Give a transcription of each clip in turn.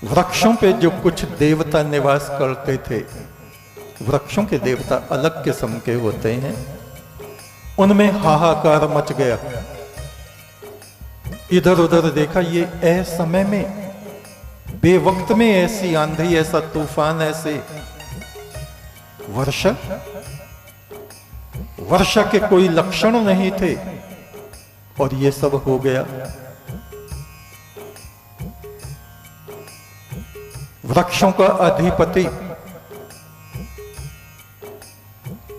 वृक्षों पे जो कुछ देवता निवास करते थे, वृक्षों के देवता अलग किस्म के होते हैं, उनमें हाहाकार मच गया। इधर उधर देखा, ये असमय में, बेवक्त में ऐसी आंधी, ऐसा तूफान, ऐसे वर्षा के कोई लक्षण नहीं थे, और ये सब हो गया। वृक्षों का अधिपति,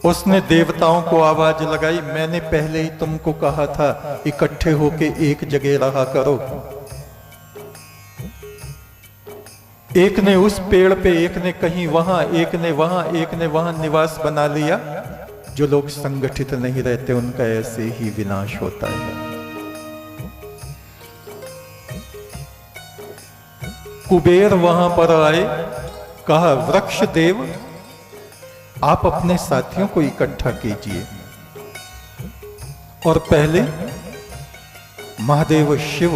उसने देवताओं को आवाज लगाई, मैंने पहले ही तुमको कहा था इकट्ठे होके एक जगह रहा करो। एक ने उस पेड़ पे, एक ने कहीं वहां, एक ने वहां, एक ने वहां निवास बना लिया। जो लोग संगठित नहीं रहते उनका ऐसे ही विनाश होता है। कुबेर वहां पर आए, कहा वृक्ष देव आप अपने साथियों को इकट्ठा कीजिए और पहले महादेव शिव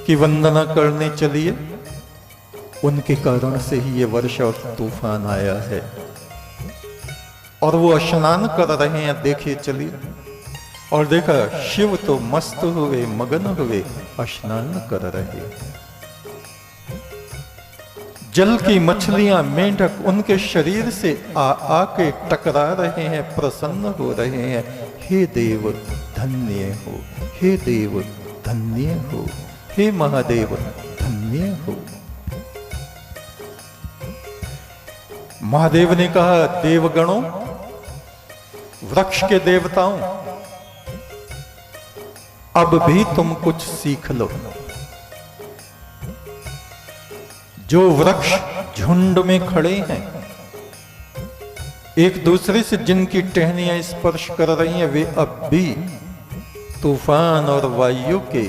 की वंदना करने चलिए। उनके कारण से ही ये वर्षा और तूफान आया है, और वो स्नान कर रहे हैं, देखिए चलिए। और देखा शिव तो मस्त हुए, मगन हुए, स्नान कर रहे। जल की मछलियां, मेंढक उनके शरीर से आके टकरा रहे हैं, प्रसन्न हो रहे हैं। हे देव धन्य हो, हे देव धन्य हो, हे महादेव धन्य हो। महादेव ने कहा देवगणों, वृक्ष के देवताओं, अब भी तुम कुछ सीख लो। जो वृक्ष झुंड में खड़े हैं, एक दूसरे से जिनकी टहनियां स्पर्श कर रही हैं, वे अब भी तूफान और वायु के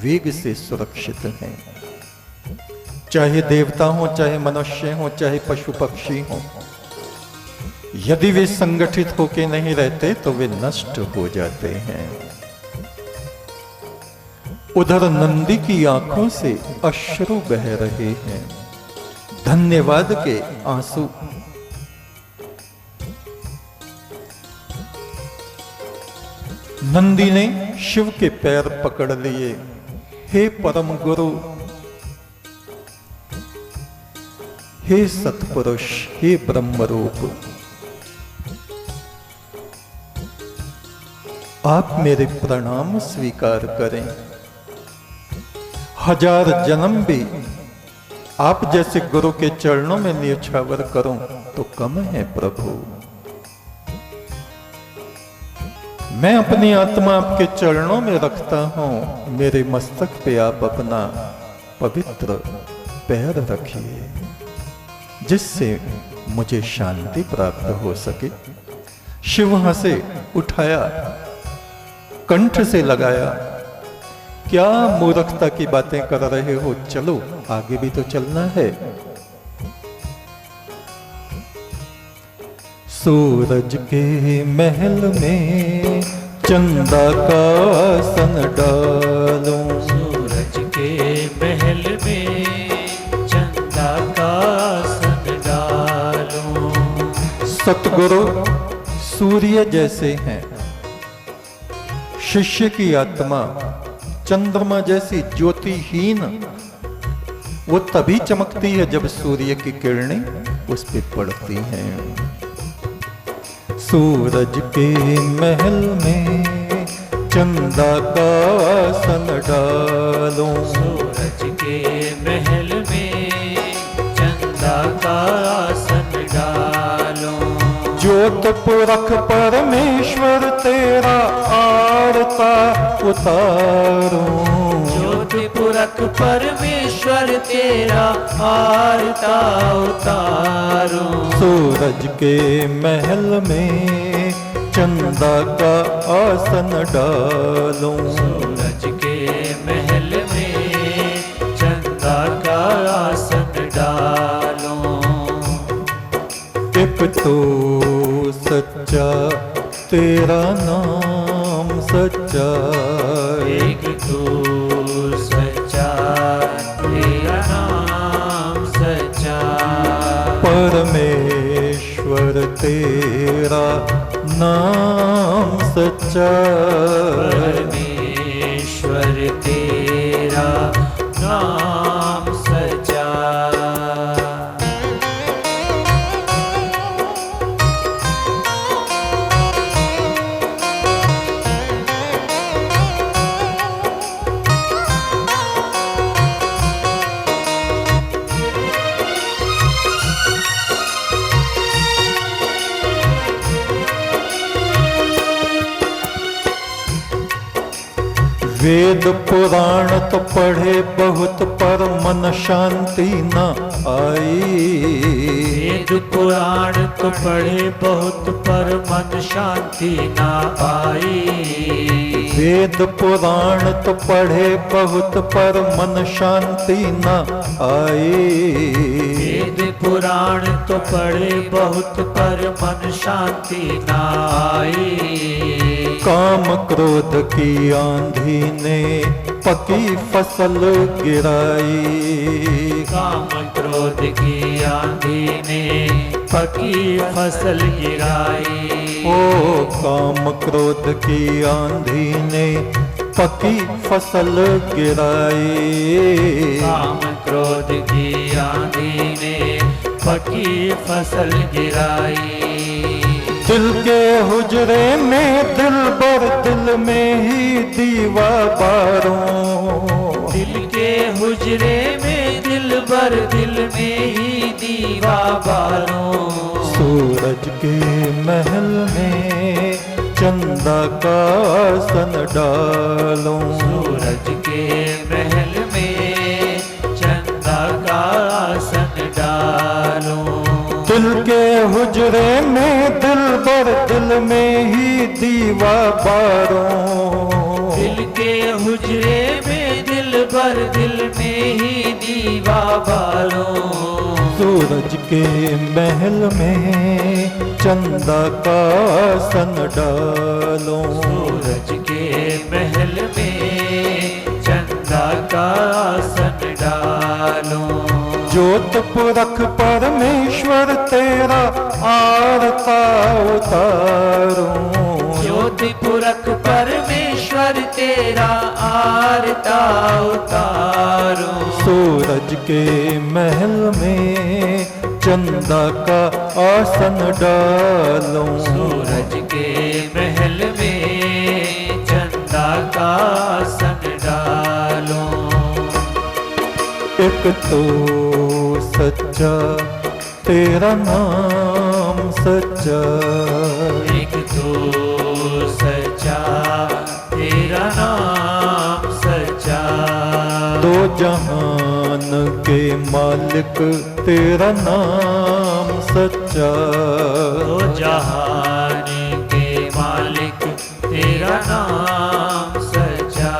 वेग से सुरक्षित हैं। चाहे देवता हो, चाहे मनुष्य हो, चाहे पशु पक्षी हो, यदि वे संगठित होके नहीं रहते तो वे नष्ट हो जाते हैं। उधर नंदी की आंखों से अश्रु बह रहे हैं, धन्यवाद के आंसू। नंदी ने शिव के पैर पकड़ लिए, हे परम गुरु, हे सतपुरुष, हे ब्रह्मरूप, आप मेरे प्रणाम स्वीकार करें। 1000 जन्म भी आप जैसे गुरु के चरणों में न्यौछावर करूं तो कम है प्रभु। मैं अपनी आत्मा आपके चरणों में रखता हूं, मेरे मस्तक पे आप अपना पवित्र पैर रखिए, जिससे मुझे शांति प्राप्त हो सके। शिव हंसे, उठाया, कंठ से लगाया, क्या मूर्खता की बातें कर रहे हो, चलो आगे भी तो चलना है। सूरज के महल में चंदा का आसन डालो, सूरज के महल में चंदा का आसन डालो। सतगुरु सूर्य जैसे हैं, शिष्य की आत्मा चंद्रमा जैसी ज्योतिहीन, वो तभी चमकती है जब सूर्य की किरणें उस पे पड़ती हैं। सूरज के महल में चंदा का आसन डालो, सूरज के महल में चंदा का आसन डालो। ज्योत पुरख परमेश्वर तेरा आरता उतारो, ज्योत पुरख परमेश्वर तेरा आरता उतारो। सूरज के महल में चंदा का आसन डालो, सूरज के महल में चंदा का आसन डालो। एक तो सच्चा तेरा नाम सच्चा, एक तो सच्चा तेरा नाम नाम सच्चा, परमेश्वर तेरा नाम सच्चा। वेद पुराण तो पढ़े बहुत पर मन शांति न आई। वेद पुराण तो पढ़े बहुत पर मन शांति न आई। वेद पुराण तो पढ़े बहुत पर मन शांति न आई। वेद पुराण तो पढ़े बहुत पर मन शांति न आई। काम क्रोध की आंधी ने पकी फसल गिराई। काम क्रोध की आंधी ने पकी फसल गिराई। ओ काम क्रोध की आंधी ने पकी फसल गिराई। काम क्रोध की आंधी ने पकी फसल गिराई। दिल के हुजरे में दिल बर, दिल में ही दीवा बारों। दिल के हुजरे में दिल बर, दिल में ही दीवा बारों। सूरज के महल में चंदा का आसन डालो। सूरज के महल में चंदा का आसन डालो। दिल के हुजरे में दिल बर, दिल में ही दीवा बारों। दिल के हुजरे में दिल बर, दिल में ही दीवा बारों। सूरज के महल में चंदा का आसन डालो। सूरज के महल में चंदा का आसन डालो। ज्योत पुरख परमेश्वर तेरा आरता उतारूं। ज्योति पुरख परमेश्वर तेरा आरता उतारूं। सूरज के महल में चंदा का आसन डालो। सूरज के महल में चंदा का आसन डालो। एक तो सच्चा तेरा नाम सच्चा। एक तो सच्चा तेरा नाम सच्चा। दो जहान के मालिक तेरा नाम सच्चा। दो जहान के मालिक तेरा नाम सच्चा।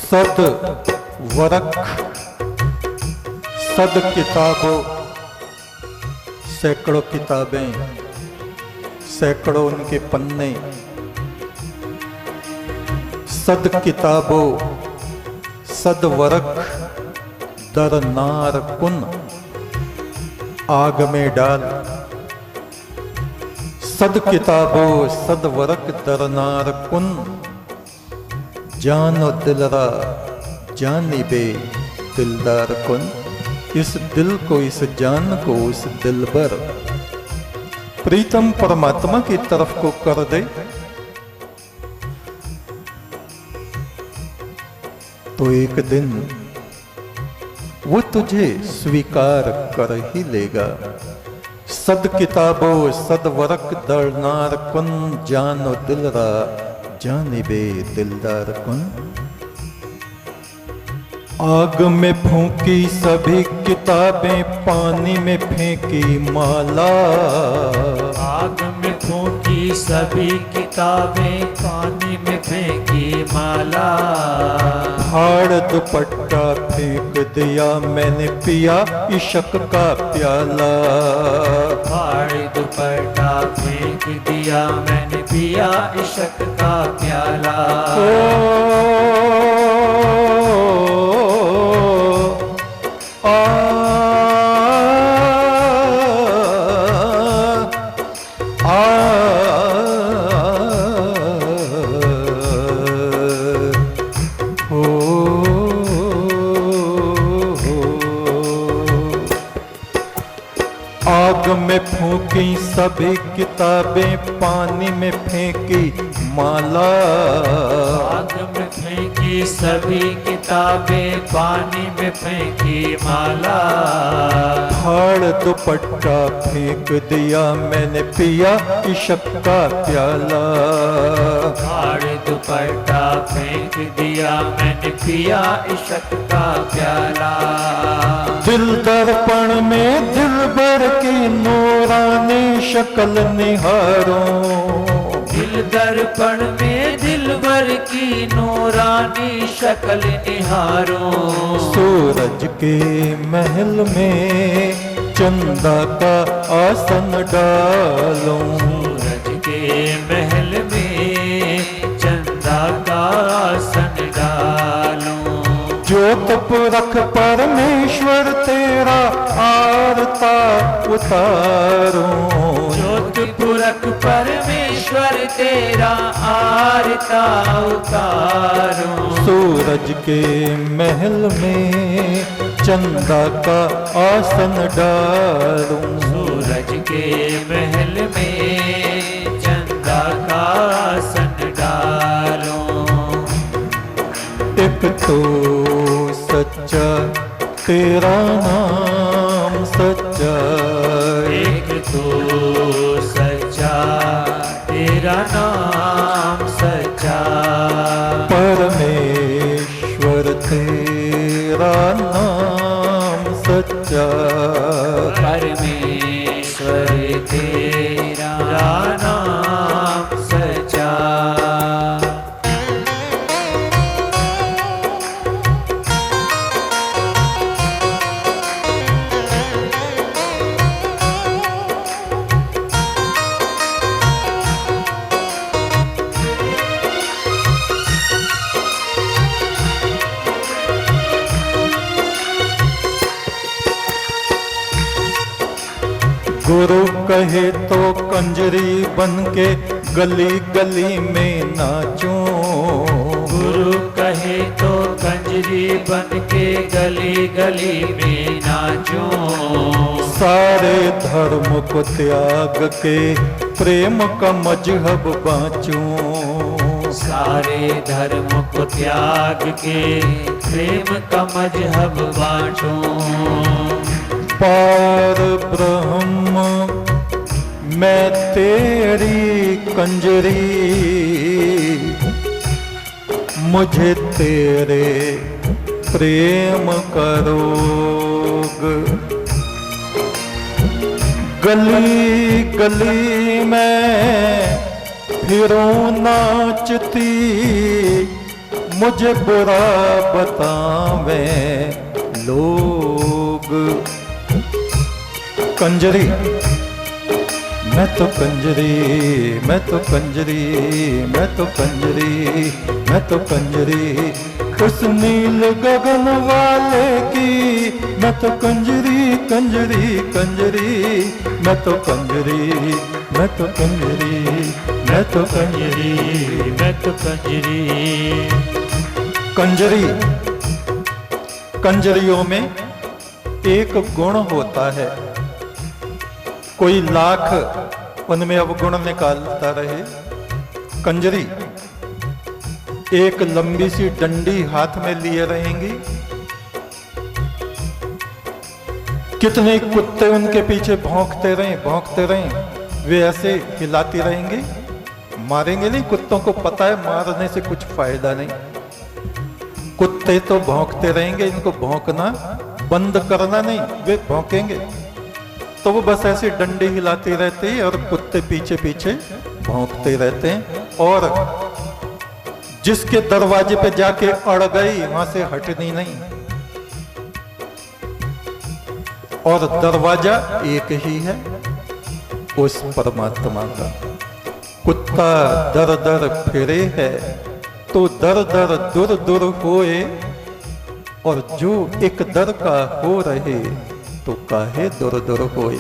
सद वरख सद किताबों, सैकड़ों किताबें, सैकड़ों उनके पन्ने। सद किताबों सद वरख दर नार कुन, आग में डाल। सद किताबों सद वरख दर नार कुन, जानो दिलरा जानिबे दिलदार कुन। इस दिल को, इस जान को, उस दिलबर प्रीतम परमात्मा की तरफ को कर दे, तो एक दिन वो तुझे स्वीकार कर ही लेगा। सद किताबो सद वरक दरनार कुन, जानो दिलरा जानिबे दिलदार कुन। आग में फूंकी सभी किताबें, पानी में फेंकी माला। आग में फूंकी सभी किताबें, पानी में फेंकी माला। फाड़ दुपट्टा फेंक दिया मैंने, पिया इश्क का प्याला। फाड़ दुपट्टा फेंक दिया मैंने, पिया इश्क का प्याला। आग में फूंकी सभी किताबें, पानी में फेंकी माला। आग में फेंकी सभी किताबें, पानी में फेंकी माला। फाड़ दुपट्टा फेंक दिया मैंने, पिया इश्क का प्याला। फाड़ दुपट्टा फेंक दिया मैंने, पिया इश्क का प्याला। दिल दर्पण में दिलबर की नूरानी शक्ल निहारूं। दिल दर्पण में दिलबर की नूरानी शक्ल निहारूं। सूरज के महल में चंदा का आसन डालूं। सूरज के महल में चंदा का आसन डालूं। ज्योत पुरख परमेश्वर तेरा आरता उतारूं। ज्योत पुरख परमेश्वर तेरा आरता उतारूं। सूरज के महल में चंदा का आसन डालूं। सूरज के महल में चंदा का आसन डालूं। एक तो सच्चा तेरा नाम सच्चा। एक तो सच्चा तेरा नाम सच्चा। परमेश्वर तेरा नाम सच्चा। परमेश्वर तेरा नाम सच्चा। गुरु कहे तो कंजरी बन के गली गली में नाचूं। गुरु कहे तो कंजरी बन के गली गली में नाचूं। सारे धर्म को त्याग के प्रेम का मजहब बाँचूं। सारे धर्म को त्याग के प्रेम का मजहब बाँटूं। पार ब्रह्म मैं तेरी कंजरी, मुझे तेरे प्रेम का रोग। गली गली में फिरूं नाचती, मुझे बुरा बतावें लोग। कंजरी मैं तो कंजरी, मैं तो कंजरी, मैं तो कंजरी, मैं तो कंजरी उस नील गगन वाले की। मैं तो कंजरी कंजरी कंजरी, मैं तो कंजरी, मैं तो कंजरी, मैं तो कंजरी, मैं तो कंजरी। कंजरी कंजरियों में एक गुण होता है, कोई लाख उनमें अवगुण निकालता रहे। कंजरी एक लंबी सी डंडी हाथ में लिए रहेंगी, कितने कुत्ते उनके पीछे भौंकते रहें, वे ऐसे हिलाती रहेंगी, मारेंगे नहीं। कुत्तों को पता है मारने से कुछ फायदा नहीं। कुत्ते तो भौंकते रहेंगे, इनको भौंकना बंद करना नहीं, वे भौंकेंगे। तो वो बस ऐसे डंडे हिलाते रहते हैं और कुत्ते पीछे पीछे भौंकते रहते हैं। और जिसके दरवाजे पे जाके अड़ गई वहां से हटनी नहीं। और दरवाजा एक ही है, उस परमात्मा का। कुत्ता दर दर फिरे है तो दर दर दुर दुर होए, और जो एक दर का हो रहे तो काहे दुर दुर होए।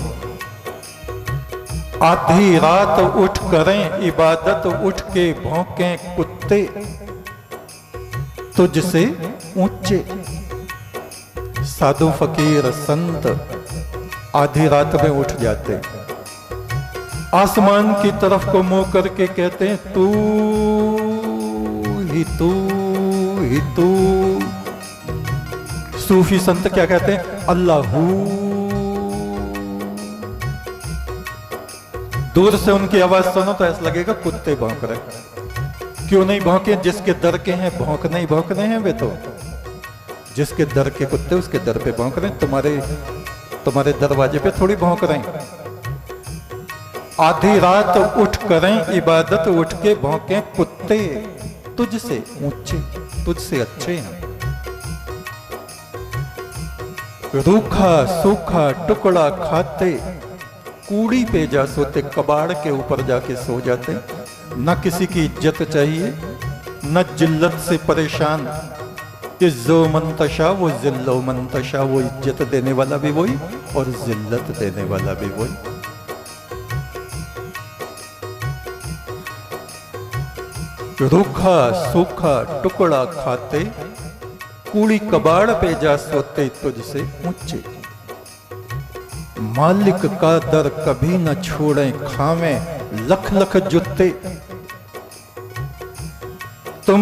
आधी रात उठ करें इबादत, उठ के भौंकें कुत्ते तुझसे ऊंचे। साधु फकीर संत आधी रात में उठ जाते, आसमान की तरफ को मुंह करके कहते हैं तू ही तू ही तू। सूफी संत क्या कहते हैं? अल्लाहू। दूर से उनकी आवाज सुनो तो ऐसा लगेगा कुत्ते भौंक रहे। क्यों नहीं भौंके? जिसके दर के हैं भौंकने ही भौंकने हैं वे तो। जिसके दर के कुत्ते उसके दर पे भौंक रहे हैं, तुम्हारे दरवाजे पे थोड़ी भौंक रहे हैं। आधी रात उठ करें इबादत, उठ के भौंके कुत्ते तुझसे ऊंचे, तुझसे अच्छे हैं। रूखा सूखा टुकड़ा खाते, कूड़ी पे जा सोते, कबाड़ के ऊपर जाके सो जाते। न किसी की इज्जत चाहिए, न जिल्लत से परेशान। इज्जो मंतशा वो जिल्लो मंतशा, वो इज्जत देने वाला भी वही और जिल्लत देने वाला भी वही। रूखा सूखा टुकड़ा खाते, कूड़ी कबाड़ पे जा सोते तुझसे ऊंचे। मालिक का दर कभी न छोड़े, खावें लख लख जुत्ते। तुम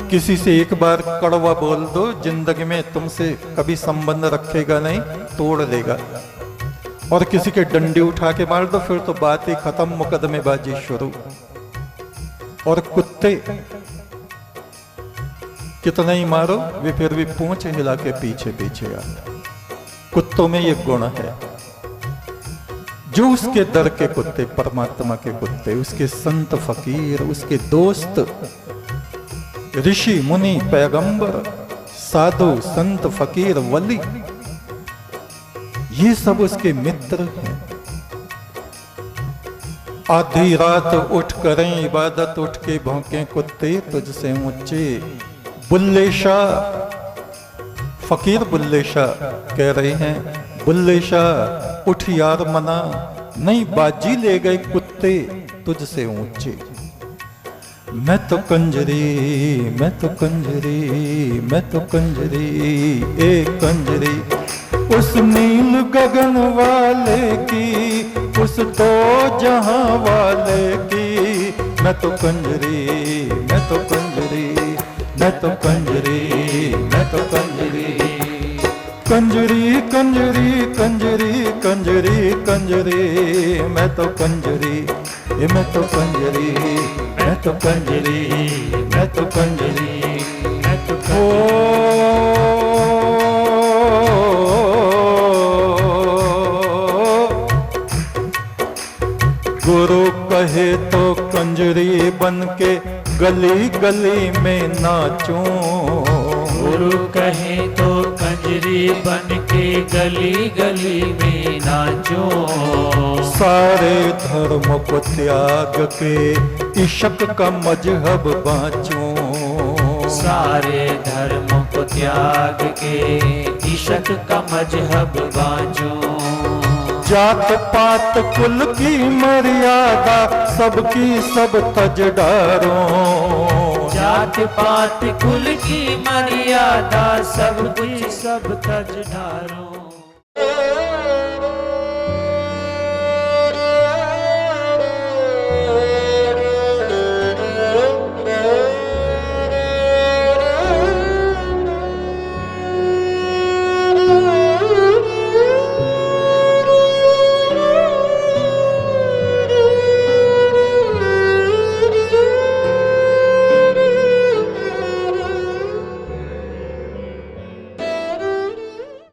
किसी से एक बार कड़वा बोल दो, जिंदगी में तुमसे कभी संबंध रखेगा नहीं, तोड़ देगा। और किसी के डंडे उठा के मार दो, फिर तो बात ही खत्म, मुकदमेबाजी शुरू। और कुत्ते कितना ही मारो वे फिर भी पूंछ हिला के पीछे पीछे आते। कुत्तों में ये गुण है। जो उसके दर के कुत्ते, परमात्मा के कुत्ते, उसके संत फकीर, उसके दोस्त, ऋषि मुनि पैगंबर, साधु संत फकीर वली, ये सब उसके मित्र हैं। आधी रात उठ करें इबादत, उठ के भौंके कुत्ते तुझसे ऊंचे। बुल्ले शाह, फकीर बुल्ले शाह कह रहे हैं, बुल्ले शाह उठ यार मना, नहीं बाजी ले गए कुत्ते तुझसे ऊंचे। मैं तो कंजरी, मैं तो कंजरी, मैं तो कंजरी, ए कंजरी, उस नील गगन वाले की, उस दो जहां वाले की। मैं तो कंजरी, मैं तो कंजरी, मैं तो कंजरी, मैं तो कंजरी। कंजरी कंजरी कंजरी कंजरी कंजरी, मैं तो कंजरी, मैं तो कंजरी, मैं तो कंजरी, मैं तो कंजरी, मैं तो गुरु कहे तो कंजरी बन के गली गली में नाचूं। गुरु कहे तो कंजरी बन के गली गली में नाचो। सारे धर्म को त्याग के इश्क का मजहब बाँचूं। सारे धर्म को त्याग के इश्क का मजहब बाँचो। जात पात कुल की मर्यादा सबकी सब तज डारो। जात पात कुल की मर्यादा सब कुछ सब तज डारो।